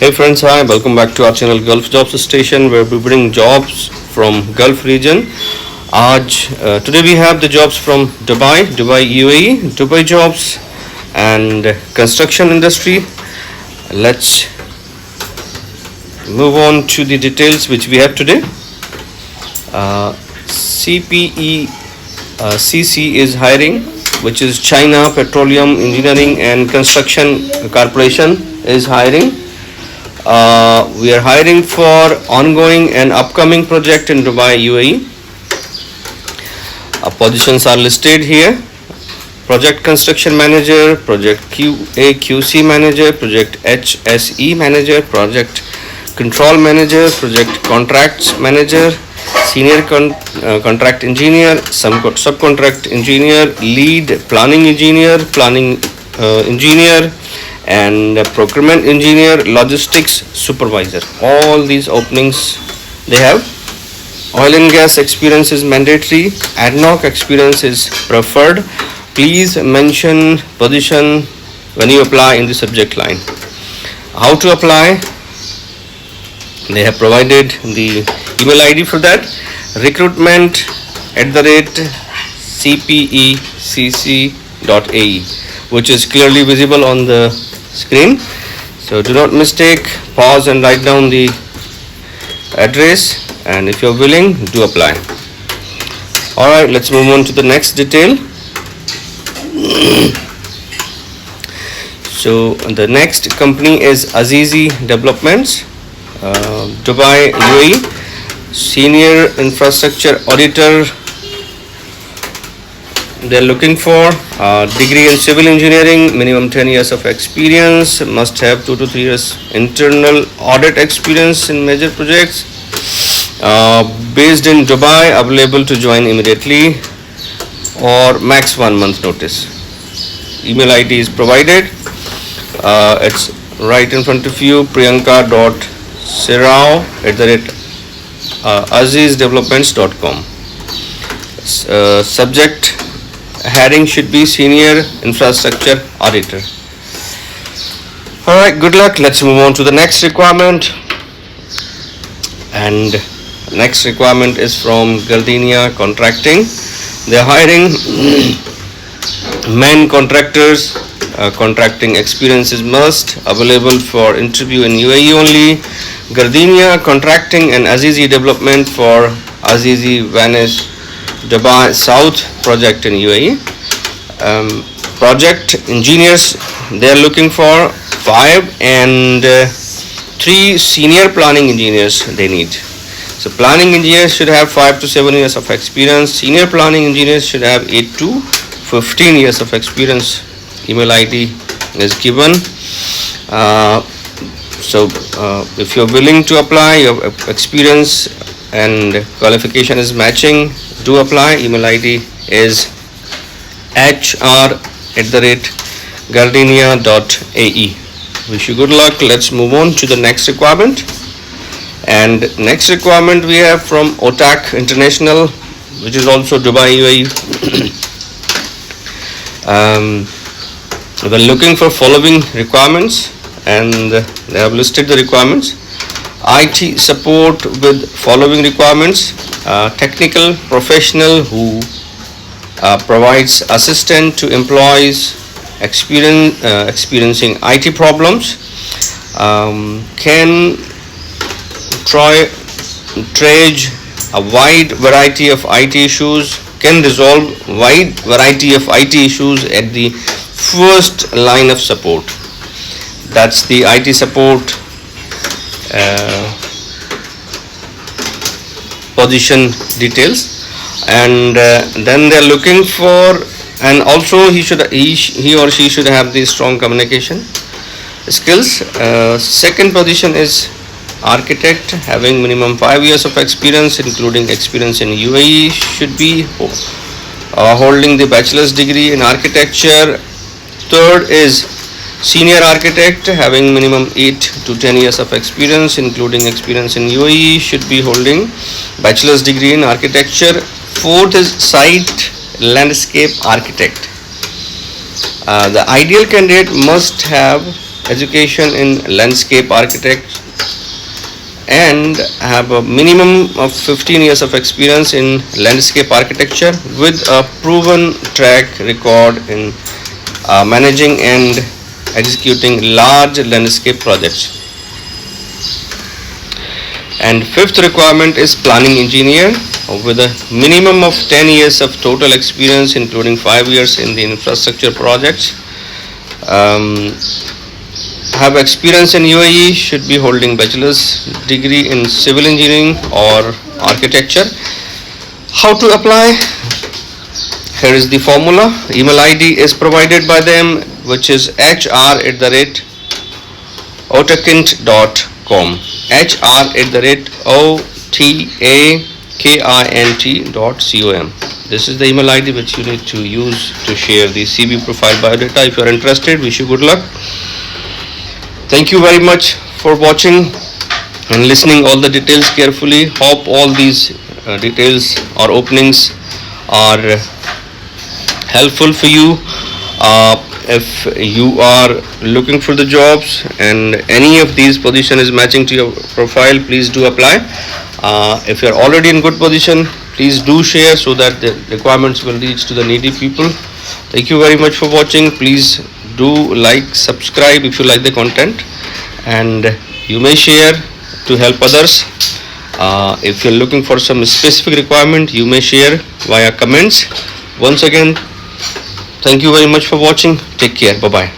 Hey friends, hi, welcome back to our channel Gulf Jobs Station where we bring jobs from Gulf region. Today we have the jobs from Dubai UAE, Dubai jobs and construction industry. Let's move on to the details which we have today. CPECC is hiring, which is China Petroleum Engineering and Construction Corporation is hiring. We are hiring for ongoing and upcoming project in Dubai UAE. Positions are listed here: project construction manager, project QA/QC manager, project HSE manager, project control manager, project contracts manager, senior contract engineer, subcontract engineer, lead planning engineer, engineer, and procurement engineer, logistics supervisor. All these openings they have. Oil and gas experience is mandatory. ADNOC experience is preferred. Please mention position when you apply in the subject line. How to apply? They have provided the email ID for that: recruitment@cpecc.ae, which is clearly visible on the screen. So do not mistake, pause and write down the address, and if you're willing, do apply. Alright, let's move on to the next detail. So the next company is Azizi Developments, Dubai UAE, senior infrastructure auditor. They're looking for degree in civil engineering, minimum 10 years of experience, must have 2 to 3 years internal audit experience in major projects, based in Dubai, available to join immediately or max 1 month notice. Email ID is provided. It's right in front of you: priyanka.sirao@azizdevelopments.com. Subject heading should be senior infrastructure auditor. Alright, good luck. Let's move on to the next requirement. And next requirement is from Gardenia Contracting. They are hiring men contractors. Contracting experience is must. Available for interview in UAE only. Gardenia Contracting and Azizi Development for Azizi Venice Dubai South project in UAE. Project engineers, they are looking for 5 and 3 senior planning engineers they need. So planning engineers should have 5 to 7 years of experience. Senior planning engineers should have 8 to 15 years of experience. Email ID is given. If you're willing to apply, your experience and qualification is matching, do apply. Email ID is hr@gardenia.ae. Wish you good luck. Let's move on to the next requirement. And next requirement we have from OTAC International, which is also Dubai UAE. We're looking for following requirements, and they have listed the requirements. IT support with following requirements: technical professional who provides assistance to employees experiencing IT problems, can triage a wide variety of IT issues, can resolve wide variety of IT issues at the first line of support. That's the IT support position details. And then they're looking for, and also he or she should have the strong communication skills. Second position is architect, having minimum 5 years of experience, including experience in UAE, should be holding the bachelor's degree in architecture. Third is senior architect, having minimum 8 to 10 years of experience, including experience in UAE, should be holding bachelor's degree in architecture. Fourth is site landscape architect. The ideal candidate must have education in landscape architect and have a minimum of 15 years of experience in landscape architecture with a proven track record in managing and executing large landscape projects. And fifth requirement is planning engineer with a minimum of 10 years of total experience, including 5 years in the infrastructure projects. Have experience in UAE, should be holding bachelor's degree in civil engineering or architecture. How to apply? Here is the formula. Email ID is provided by them, which is hr@otakint.com. hr@otakint.com. This is the email ID which you need to use to share the CV profile biodata. If you are interested, wish you good luck. Thank you very much for watching and listening all the details carefully. Hope all these details or openings are helpful for you. If you are looking for the jobs and any of these position is matching to your profile, please do apply. If you are already in good position, please do share so that the requirements will reach to the needy people. Thank you very much for watching. Please do like, subscribe if you like the content, and you may share to help others. If you're looking for some specific requirement, you may share via comments. Once again, thank you very much for watching. Take care. Bye bye.